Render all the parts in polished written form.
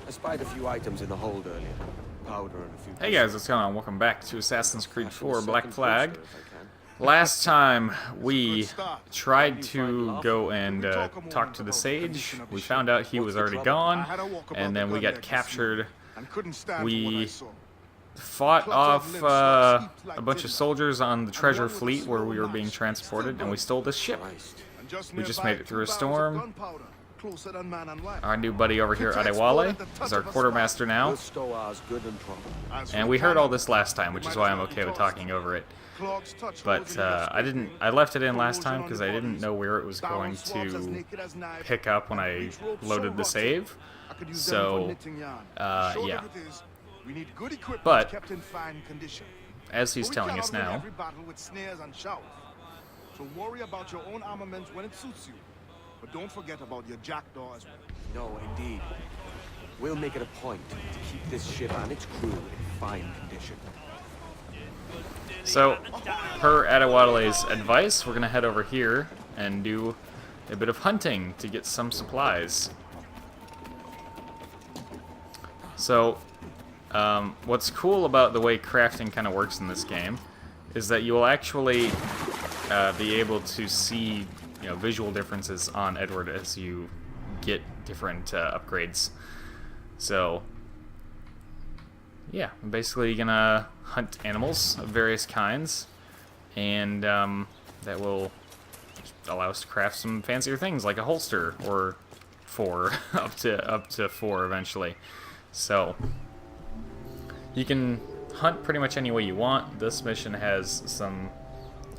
I spied a few items in the hold earlier. Powder and a few... Hey guys, what's going on? Welcome back to Assassin's Creed 4 Black Flag. If I can. Last time we tried to go and talk to the sage. We found out he was already gone, and then we got captured. We fought off a bunch of soldiers on the treasure fleet where we were being transported, and we stole this ship. We just made it through a storm. Our new buddy over here, Adewale, is our quartermaster now. And we heard all this last time, which is why I'm okay with talking over it. But I left it in last time because I didn't know where it was going to pick up when I loaded the save. So, yeah. But, as he's telling us now, so worry about your own armament when it suits you. But don't forget about your jackdaw as well. No, indeed. We'll make it a point to keep this ship and its crew in fine condition. So, per Adewale's advice, we're going to head over here and do a bit of hunting to get some supplies. So, what's cool about the way crafting kind of works in this game is that you will actually be able to see, you know, visual differences on Edward as you get different upgrades. So, yeah, I'm basically gonna hunt animals of various kinds, and that will allow us to craft some fancier things like a holster or 4 up to 4 eventually. So you can hunt pretty much any way you want. This mission has some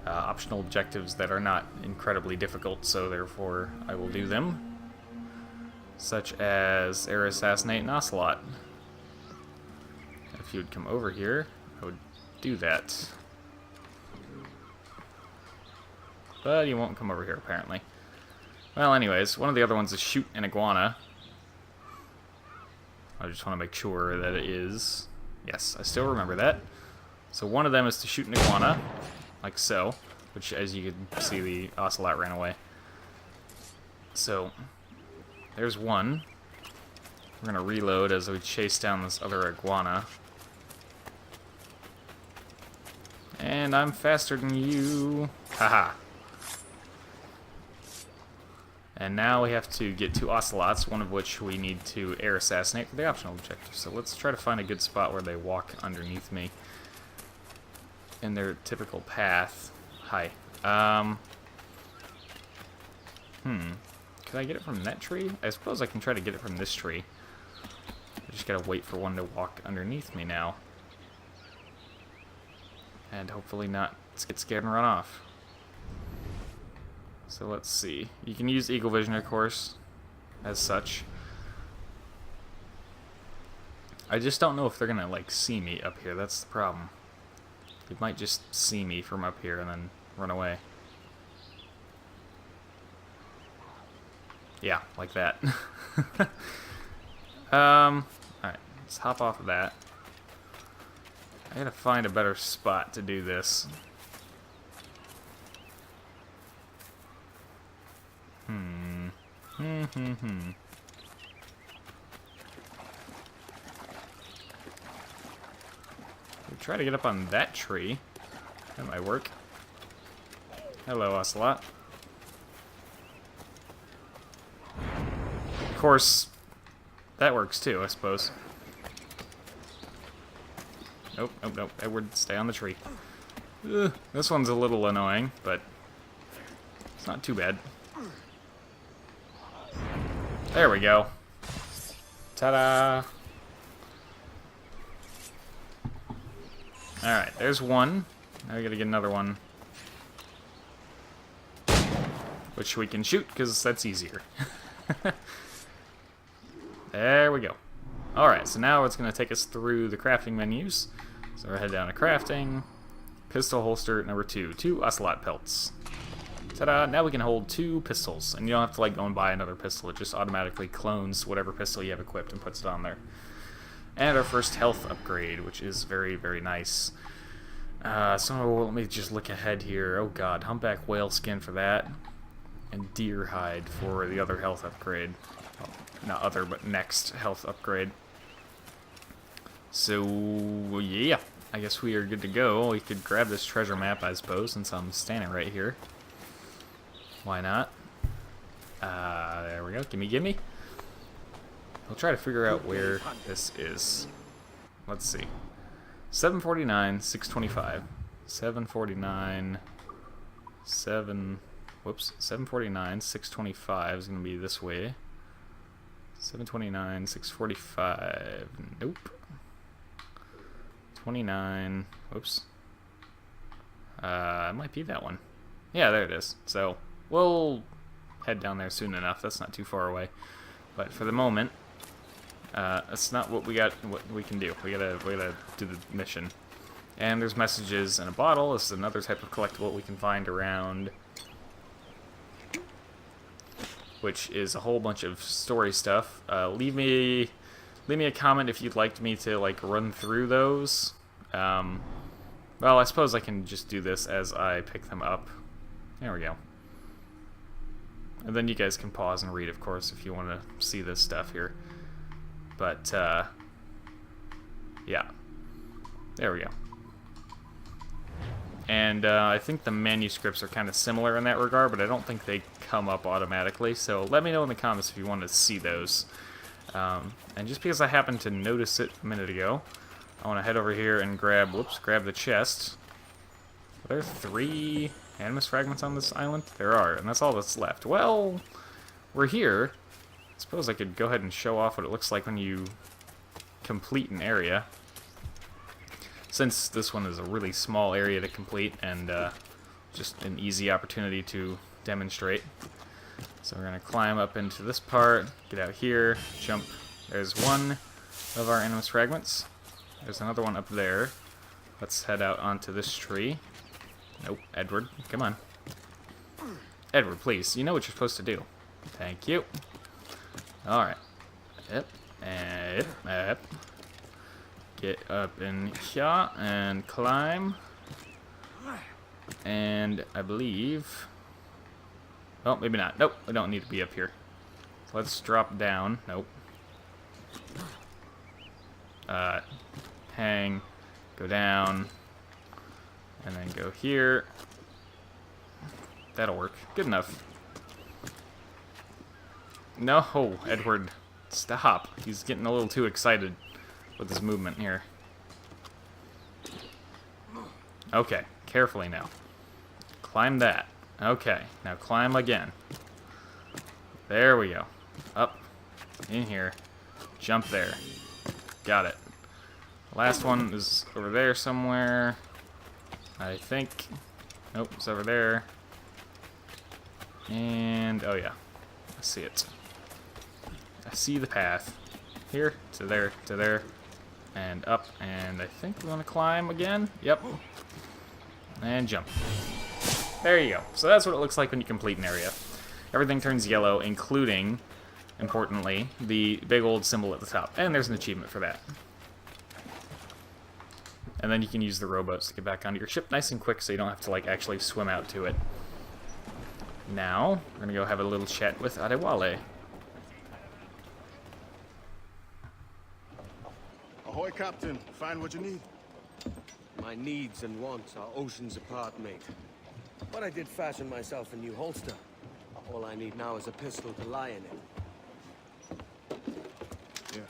optional objectives that are not incredibly difficult, so therefore I will do them, such as air assassinate an ocelot. If you would come over here, I would do that. But you won't come over here, apparently. Well, anyways, one of the other ones is shoot an iguana. I just want to make sure that it is... Yes, I still remember that. So one of them is to shoot an iguana, like so, which, as you can see, the ocelot ran away. So, there's one. We're going to reload as we chase down this other iguana. And I'm faster than you. Haha. And now we have to get 2 ocelots, one of which we need to air assassinate for the optional objective. So let's try to find a good spot where they walk underneath me in their typical path. Hi. Can I get it from that tree? I suppose I can try to get it from this tree. I just gotta wait for one to walk underneath me now. And hopefully not get scared and run off. So let's see. You can use Eagle Vision, of course, as such. I just don't know if they're gonna, like, see me up here. That's the problem. They might just see me from up here and then run away. Yeah, like that. Alright, let's hop off of that. I gotta find a better spot to do this. We try to get up on that tree. That might work. Hello, ocelot. Of course, that works too, I suppose. Nope, nope, nope. Edward, stay on the tree. This one's a little annoying, but it's not too bad. There we go. Ta-da! Alright, there's one. Now we gotta get another one. Which we can shoot, because that's easier. There we go. Alright, so now it's going to take us through the crafting menus. So we'll head down to crafting. Pistol holster number 2. 2 ocelot pelts. Ta-da! Now we can hold 2 pistols. And you don't have to, like, go and buy another pistol. It just automatically clones whatever pistol you have equipped and puts it on there. And our first health upgrade, which is very, very nice. So let me just look ahead here. Oh god, humpback whale skin for that. And deer hide for the other health upgrade. not other, but next health upgrade. So, yeah. I guess we are good to go. We could grab this treasure map, I suppose, since I'm standing right here. Why not? There we go. Gimme. We'll try to figure out where this is. Let's see. 749, 625. 749, 749, 625 is going to be this way. 729, 645. Nope. 29. Whoops. It might be that one. Yeah, there it is. So we'll head down there soon enough. That's not too far away. But for the moment, that's not what we got. What we can do. We gotta do the mission. And there's messages in a bottle. This is another type of collectible we can find around, which is a whole bunch of story stuff. Leave me a comment if you'd like me to like run through those. Well, I suppose I can just do this as I pick them up. There we go. And then you guys can pause and read, of course, if you want to see this stuff here. But, yeah. There we go. And I think the manuscripts are kind of similar in that regard, but I don't think they come up automatically. So let me know in the comments if you want to see those. And just because I happened to notice it a minute ago, I want to head over here and grab the chest. Are there 3 animus fragments on this island? There are, and that's all that's left. Well, we're here. I suppose I could go ahead and show off what it looks like when you complete an area. Since this one is a really small area to complete and just an easy opportunity to demonstrate. So we're going to climb up into this part, get out here, jump. There's one of our animus fragments. There's another one up there. Let's head out onto this tree. Nope, Edward, come on. Edward, please, you know what you're supposed to do. Thank you. Alright. Yep, and yep. Get up in here and climb. And I believe... Oh, maybe not. Nope, we don't need to be up here. So let's drop down. Nope. Hang, go down, and then go here. That'll work. Good enough. No, Edward, stop. He's getting a little too excited with his movement here. Okay, carefully now. Climb that. Okay, now climb again. There we go. Up, in here, jump there. Got it. Last one is over there somewhere, I think. Nope, it's over there. And, oh yeah, I see it. I see the path. Here, to there, and up, and I think we want to climb again. Yep. And jump. There you go. So that's what it looks like when you complete an area. Everything turns yellow, including, importantly, the big old symbol at the top. And there's an achievement for that. And then you can use the rowboats to get back onto your ship nice and quick so you don't have to like actually swim out to it. Now, we're going to go have a little chat with Adewale. Ahoy, Captain. Find what you need. My needs and wants are oceans apart, mate. But I did fashion myself a new holster. All I need now is a pistol to lie in it. Yeah.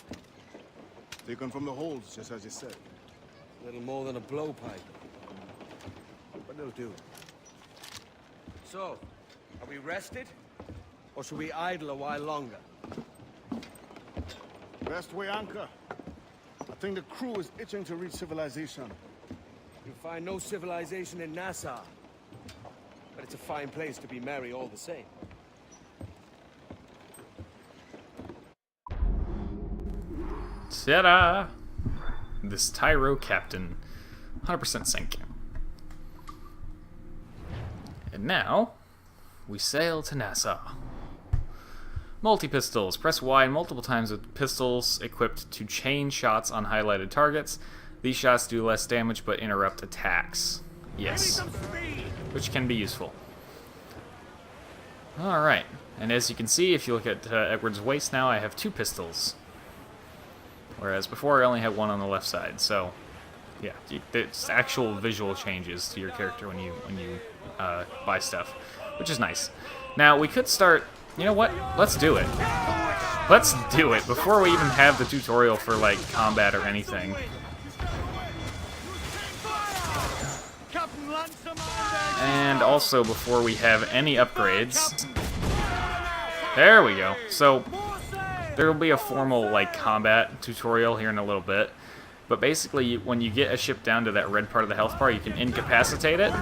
Taken from the holds, just as you said. Little more than a blowpipe. But it'll do. So, are we rested? Or should we idle a while longer? Best way anchor. I think the crew is itching to reach civilization. You'll find no civilization in Nassau. But it's a fine place to be merry all the same. Ta-da! This Tyro Captain. 100% sink. And now, we sail to Nassau. Multi-pistols. Press Y multiple times with pistols equipped to chain shots on highlighted targets. These shots do less damage but interrupt attacks. Yes. Which can be useful. Alright, and as you can see, if you look at Edward's waist now, I have 2 pistols. Whereas before I only had 1 on the left side, so yeah, it's actual visual changes to your character when you buy stuff, which is nice. Now, we could start, you know what, let's do it. Let's do it, before we even have the tutorial for, like, combat or anything. And also before we have any upgrades. There we go. So there will be a formal like combat tutorial here in a little bit. But basically when you get a ship down to that red part of the health bar, you can incapacitate it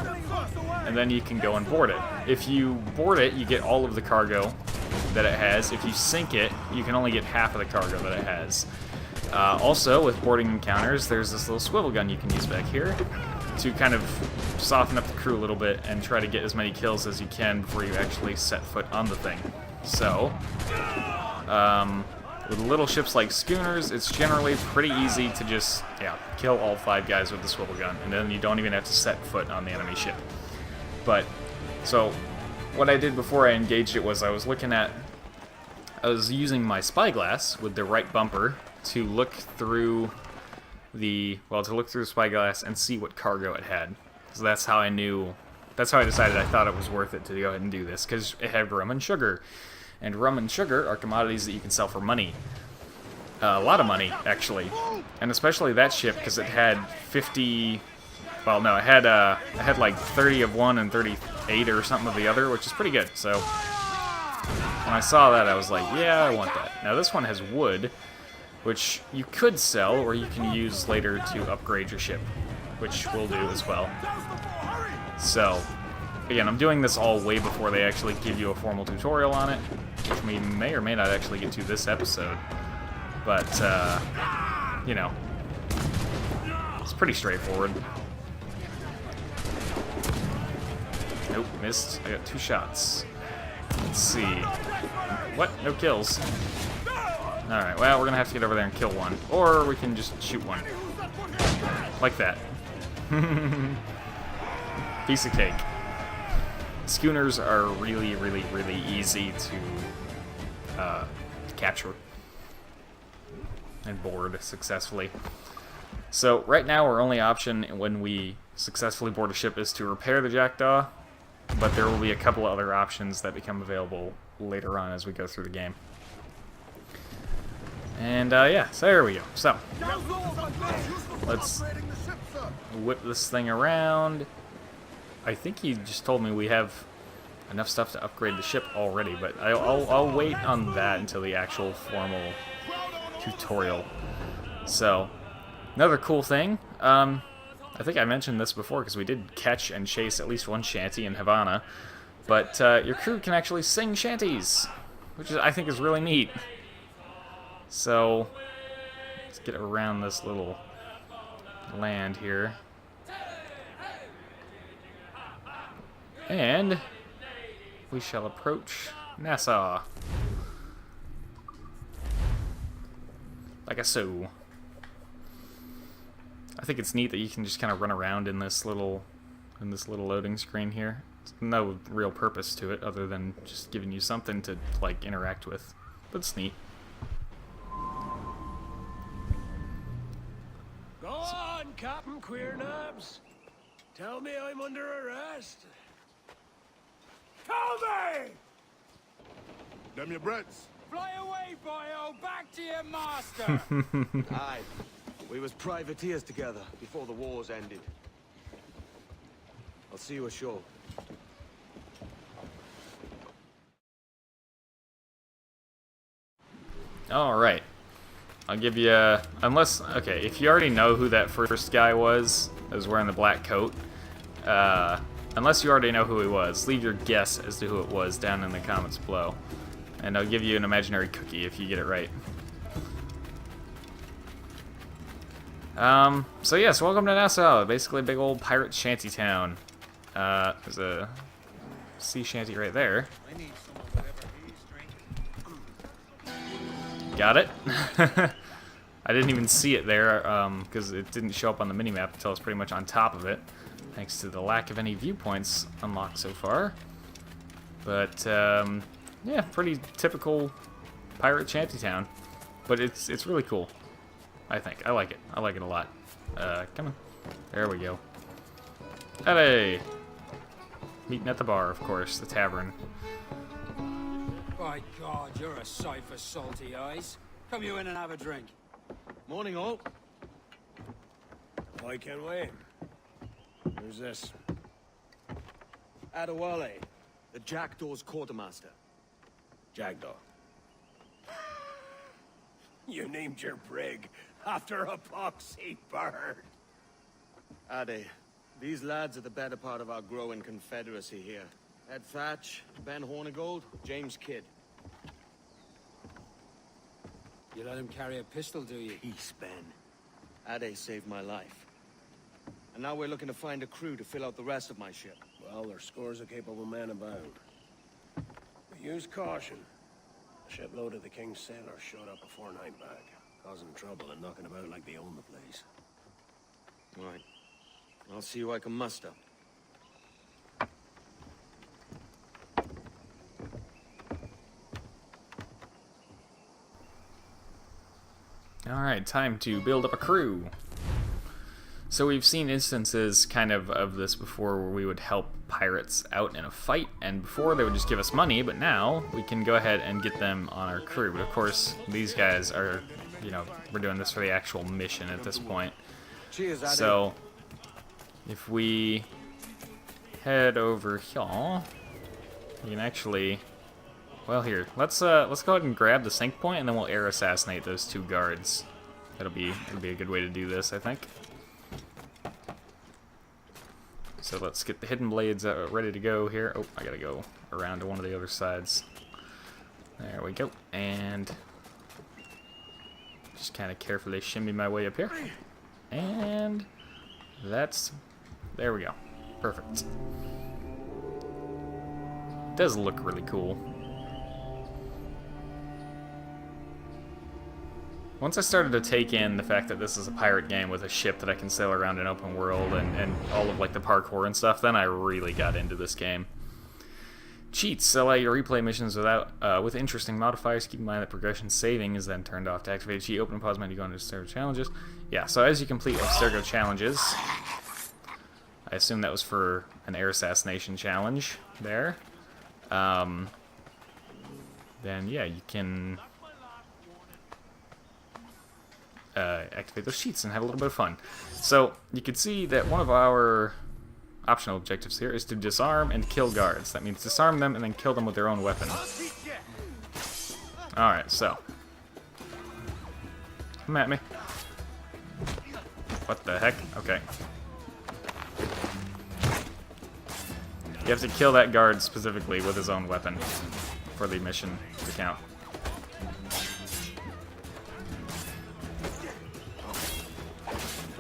and then you can go and board it. If you board it, you get all of the cargo that it has. If you sink it, you can only get half of the cargo that it has. Also, with boarding encounters, there's this little swivel gun you can use back here to kind of soften up the crew a little bit and try to get as many kills as you can before you actually set foot on the thing. So, with little ships like schooners, it's generally pretty easy to just, kill all 5 guys with the swivel gun, and then you don't even have to set foot on the enemy ship. But, so, what I did before I engaged it was I was using my spyglass with the right bumper to look through the spyglass and see what cargo it had. So that's how I decided I thought it was worth it to go ahead and do this, because it had rum and sugar. And rum and sugar are commodities that you can sell for money. A lot of money, actually. And especially that ship, because it had 50... Well, no, it had like 30 of one and 38 or something of the other, which is pretty good. So when I saw that, I was like, yeah, I want that. Now this one has wood, which you could sell, or you can use later to upgrade your ship, which we'll do as well. So, again, I'm doing this all way before they actually give you a formal tutorial on it, which we may or may not actually get to this episode. But, you know, it's pretty straightforward. Nope, missed. I got 2 shots. Let's see. What? No kills. Alright, well, we're gonna have to get over there and kill one. Or we can just shoot one. Like that. Piece of cake. Schooners are really, really, really easy to capture and board successfully. So, right now, our only option when we successfully board a ship is to repair the jackdaw, but there will be a couple other options that become available later on as we go through the game. And, yeah, so there we go. So, let's whip this thing around. I think he just told me we have enough stuff to upgrade the ship already, but I'll wait on that until the actual formal tutorial. So, another cool thing, I think I mentioned this before because we did catch and chase at least one shanty in Havana, but your crew can actually sing shanties, which I think is really neat. So, let's get around this little land here. And we shall approach Nassau. Like so. I think it's neat that you can just kind of run around in this little loading screen here. There's no real purpose to it other than just giving you something to like interact with. But it's neat. Go on, Captain Queernabs. Tell me I'm under arrest. Tell me! Them your breads. Fly away, boyo! Back to your master! Aye. We was privateers together before the wars ended. I'll see you ashore. Alright. I'll give you unless, okay, if you already know who that first guy was that was wearing the black coat, unless you already know who he was, leave your guess as to who it was down in the comments below. And I'll give you an imaginary cookie if you get it right. So yes, welcome to Nassau, basically a big old pirate shanty town. There's a sea shanty right there. Got it. I didn't even see it there, because it didn't show up on the minimap until I was pretty much on top of it, thanks to the lack of any viewpoints unlocked so far. But yeah, pretty typical pirate shantytown. But it's really cool. I think I like it. I like it a lot. Come on. There we go. Hey! Meeting at the bar, of course, the tavern. By God, you're a sight for salty eyes. Come you in and have a drink. Morning, all. Hi, Kenway. Who's this? Adewale, the Jackdaw's quartermaster. Jackdaw. You named your brig after a poxy bird. Ade, these lads are the better part of our growing confederacy here. Ed Thatch, Ben Hornigold, James Kidd. You let him carry a pistol, do you? Peace, Ben. Ade saved my life. And now we're looking to find a crew to fill out the rest of my ship. Well, there's scores of capable men about. But use caution. A shipload of the King's sailors showed up before night back, causing trouble and knocking about like they own the place. Right. I'll see who I can muster. Alright, time to build up a crew. So we've seen instances kind of this before where we would help pirates out in a fight, and before they would just give us money, but now we can go ahead and get them on our crew. But of course, these guys are, you know, we're doing this for the actual mission at this point. Cheers, Ade. So, if we head over here, we can actually, well here, let's go ahead and grab the sync point, and then we'll air assassinate those two guards. It'll be a good way to do this, I think. So let's get the hidden blades ready to go here. Oh, I gotta go around to one of the other sides. There we go. And just kind of carefully shimmy my way up here. And there we go. Perfect. Does look really cool. Once I started to take in the fact that this is a pirate game with a ship that I can sail around an open world and all of like the parkour and stuff, then I really got into this game. Cheats allow you to replay missions with interesting modifiers. Keep in mind that progression saving is then turned off. To activate cheat, open and pause menu, go into Observatory challenges. Yeah, so as you complete Observatory challenges, I assume that was for an air assassination challenge there. Then yeah, you can activate those cheats and have a little bit of fun. So you can see that one of our optional objectives here is to disarm and kill guards. That means disarm them and then kill them with their own weapon. Alright, so come at me. What the heck? Okay. You have to kill that guard specifically with his own weapon for the mission to count.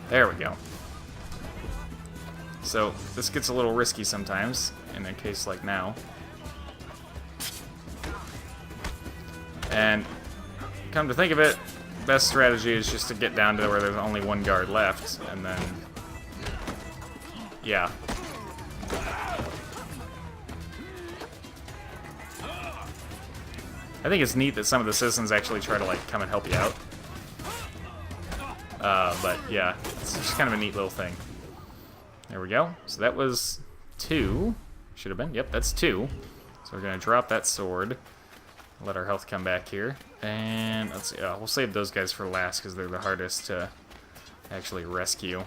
There we go. So, this gets a little risky sometimes, in a case like now. And, come to think of it, best strategy is just to get down to where there's only one guard left, and then... yeah. I think it's neat that some of the citizens actually try to, like, come and help you out. But yeah, it's just kind of a neat little thing. There we go. So that was 2. Should have been. Yep, that's 2. So we're going to drop that sword. Let our health come back here. And let's see. We'll save those guys for last because they're the hardest to actually rescue.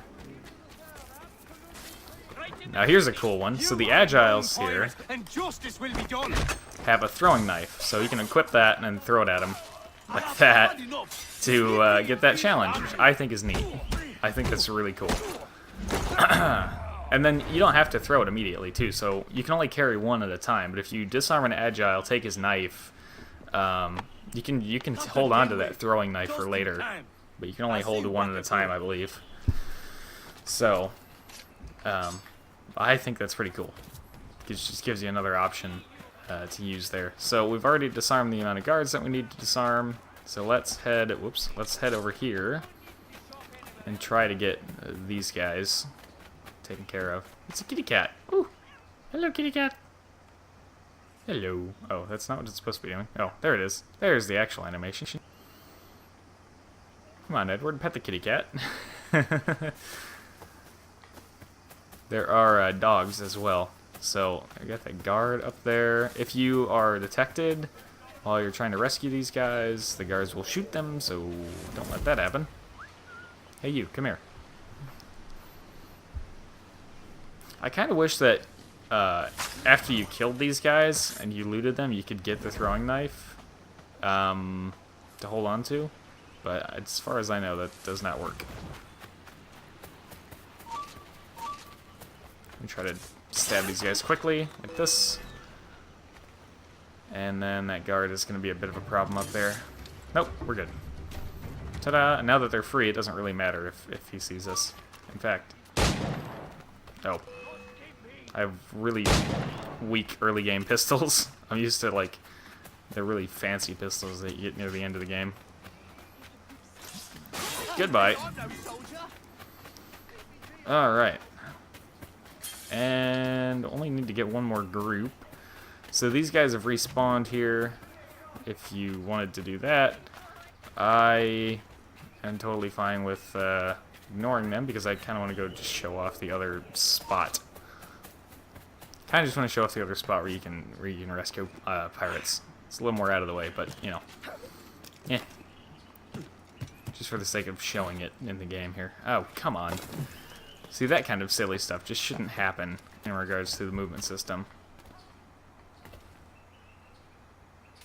Now here's a cool one. So the Agiles here have a throwing knife. So you can equip that and then throw it at them like that to get that challenge, which I think is neat. I think that's really cool. And then you don't have to throw it immediately, too, so you can only carry one at a time. But if you disarm an Agile, take his knife, you can hold on to that throwing knife for later. But you can only hold one at a time, I believe. So, I think that's pretty cool. It just gives you another option to use there. So we've already disarmed the amount of guards that we need to disarm. So let's head over here and try to get these guys taken care of. It's a kitty cat. Ooh, hello, kitty cat. Hello. Oh, that's not what it's supposed to be doing. Oh, there it is. There's the actual animation. Come on, Edward, pet the kitty cat. There are dogs as well. So, I got the guard up there. If you are detected while you're trying to rescue these guys, the guards will shoot them, so don't let that happen. Hey you, come here. I kind of wish that after you killed these guys and you looted them, you could get the throwing knife to hold on to. But as far as I know, that does not work. Let me try to stab these guys quickly, like this. And then that guard is going to be a bit of a problem up there. Nope, we're good. Ta-da! Now that they're free, it doesn't really matter if he sees us. In fact... Oh. I have really weak early game pistols. I'm used to, like, the really fancy pistols that you get near the end of the game. Goodbye. Alright. And only need to get one more group. So these guys have respawned here. If you wanted to do that, I am totally fine with ignoring them because I kind of want to go just show off the other spot. Kind of just want to show off the other spot where you can rescue pirates. It's a little more out of the way, but you know, yeah. Just for the sake of showing it in the game here. Oh, come on. See, that kind of silly stuff just shouldn't happen in regards to the movement system.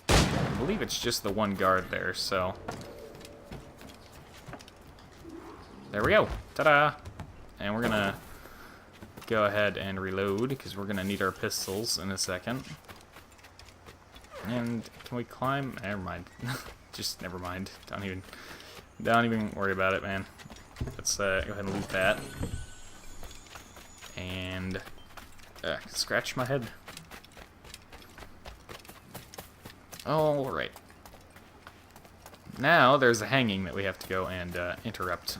I believe it's just the one guard there, so... There we go. Ta-da! And we're gonna go ahead and reload, because we're gonna need our pistols in a second. And can we climb? Never mind. Just never mind. Don't even worry about it, man. Let's go ahead and loot that. And scratch my head. Alright. Now there's a hanging that we have to go and interrupt.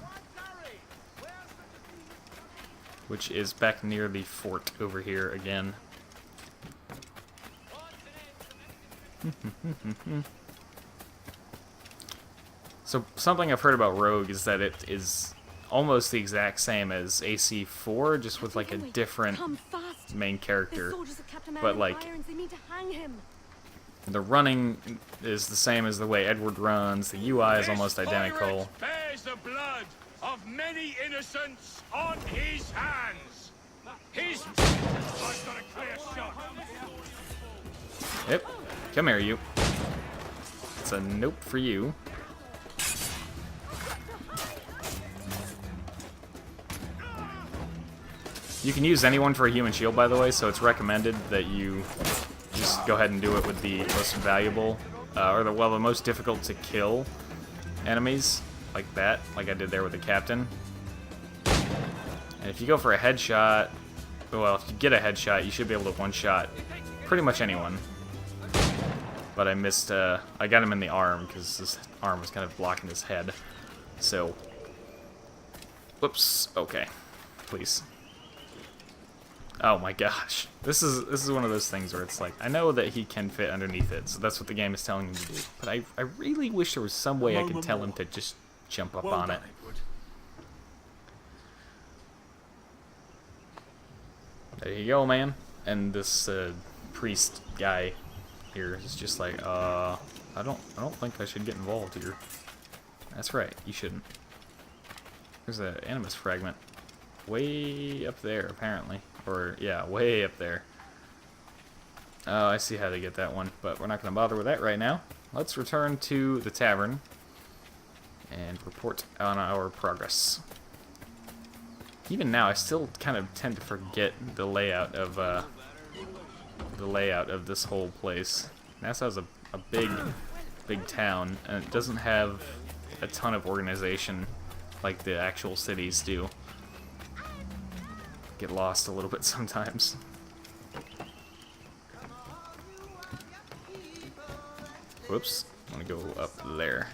Which is back near the fort over here again. So something I've heard about Rogue is that it is almost the exact same as AC4, just with like a different main character. But like the running is the same as the way Edward runs. The UI is almost identical. Bears the blood of many innocents on his hands. I've got a clear shot. Yep. Come here, you. It's a nope for you. You can use anyone for a human shield, by the way, so it's recommended that you just go ahead and do it with the most valuable, or the most difficult to kill enemies, like that, like I did there with the captain. And if you go for a headshot, well, if you get a headshot, you should be able to one-shot pretty much anyone. But I missed, I got him in the arm, because his arm was kind of blocking his head. So, whoops, okay, please. Oh my gosh. This is one of those things where it's like, I know that he can fit underneath it, so that's what the game is telling him to do. But I really wish there was some way I could tell him to just jump up on it. There you go, man. And this priest guy here is just like, I don't think I should get involved here. That's right, you shouldn't. There's an animus fragment. Way up there, apparently. Or, yeah, way up there. Oh, I see how to get that one, but we're not going to bother with that right now. Let's return to the tavern and report on our progress. Even now, I still kind of tend to forget the layout of this whole place. Nassau's a big town, and it doesn't have a ton of organization like the actual cities do. Get lost a little bit sometimes. Whoops, I'm gonna go up there.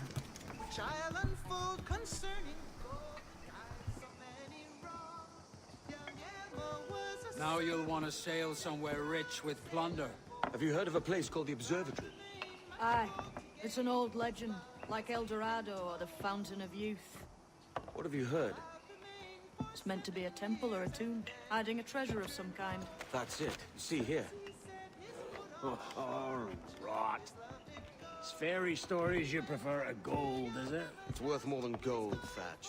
Now you'll want to sail somewhere rich with plunder. Have you heard of a place called the Observatory? Aye. It's an old legend, like ElDorado or the Fountain of Youth. What have you heard? It's meant to be a temple or a tomb, hiding a treasure of some kind. That's it. See here. Oh, rot. It's fairy stories you prefer to gold, is it? It's worth more than gold, Thatch.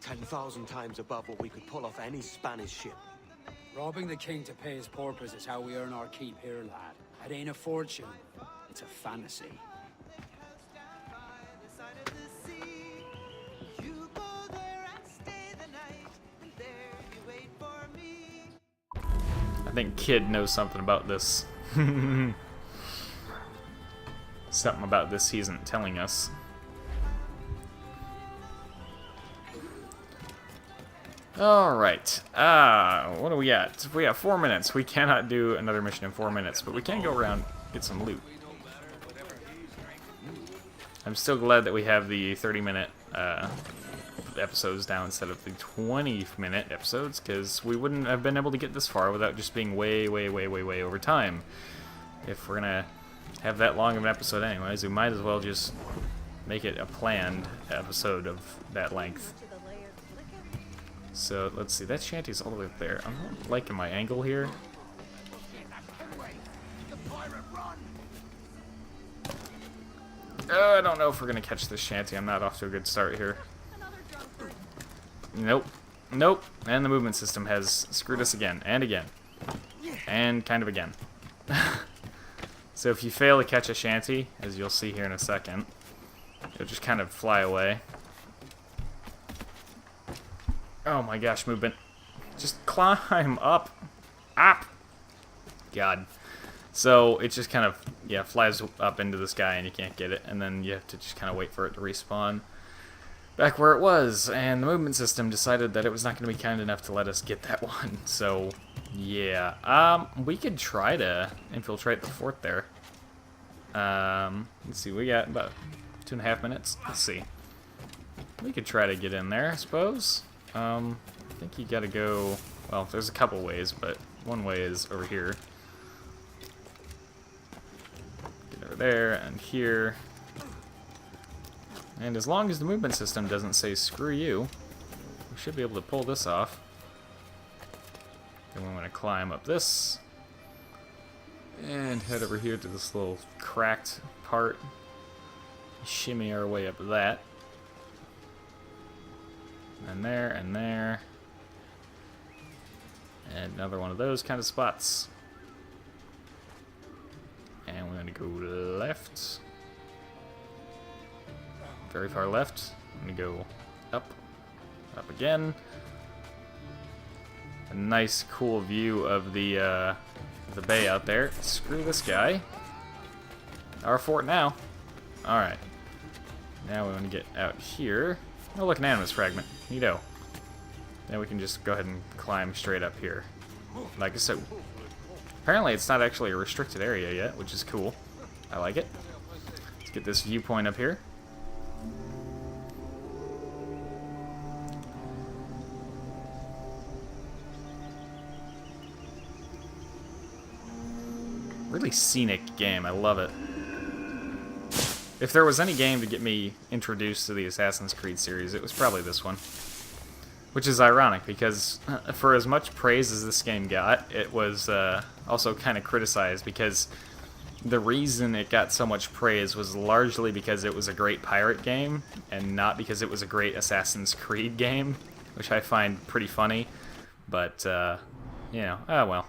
10,000 times above what we could pull off any Spanish ship. Robbing the king to pay his porpoise is how we earn our keep here, lad. It ain't a fortune. It's a fantasy. I think Kid knows something about this. Something about this he isn't telling us. Alright. What do we got? We have 4 minutes. We cannot do another mission in 4 minutes, but we can go around and get some loot. I'm still glad that we have the 30-minute episodes down instead of the 20-minute episodes, because we wouldn't have been able to get this far without just being way over time. If we're gonna have that long of an episode anyways, we might as well just make it a planned episode of that length. So, let's see, that shanty's all the way up there. I'm not liking my angle here. I don't know if we're gonna catch this shanty. I'm not off to a good start here. Nope. Nope. And the movement system has screwed us again, and again. And kind of again. So if you fail to catch a shanty, as you'll see here in a second, it'll just kind of fly away. Oh my gosh, movement. Just climb up. Up! God. So it just kind of, yeah, flies up into the sky and you can't get it, and then you have to just kind of wait for it to respawn back where it was, and the movement system decided that it was not going to be kind enough to let us get that one. So, yeah. We could try to infiltrate the fort there. Let's see, we got about 2.5 minutes. Let's see. We could try to get in there, I suppose. I think you gotta go, well, there's a couple ways, but one way is over here. Get over there and here. And as long as the movement system doesn't say screw you, we should be able to pull this off. Then we want to climb up this and head over here to this little cracked part. Shimmy our way up that. And there, and there. And another one of those kind of spots. And we're going to go left. Very far left. I'm going to go up. Up again. A nice, cool view of the bay out there. Screw this guy. Our fort now. Alright. Now we want to get out here. Oh, look, an animus fragment. Neato. Then we can just go ahead and climb straight up here. Like so. Apparently it's not actually a restricted area yet, which is cool. I like it. Let's get this viewpoint up here. Really scenic game. I love it. If there was any game to get me introduced to the Assassin's Creed series, it was probably this one. Which is ironic, because for as much praise as this game got, it was also kind of criticized, because the reason it got so much praise was largely because it was a great pirate game, and not because it was a great Assassin's Creed game, which I find pretty funny. But, you know, oh well.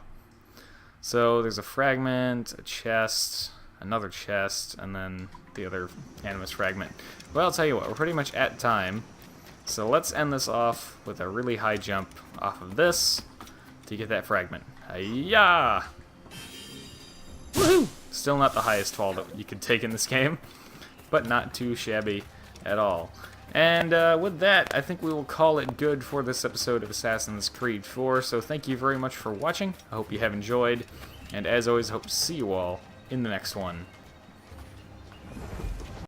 So there's a fragment, a chest, another chest, and then the other animus fragment. Well, I'll tell you what, we're pretty much at time. So let's end this off with a really high jump off of this to get that fragment. Hi-ya! Woohoo! Still not the highest fall that you could take in this game, but not too shabby at all. And with that, I think we will call it good for this episode of Assassin's Creed 4. So thank you very much for watching. I hope you have enjoyed. And as always, I hope to see you all in the next one.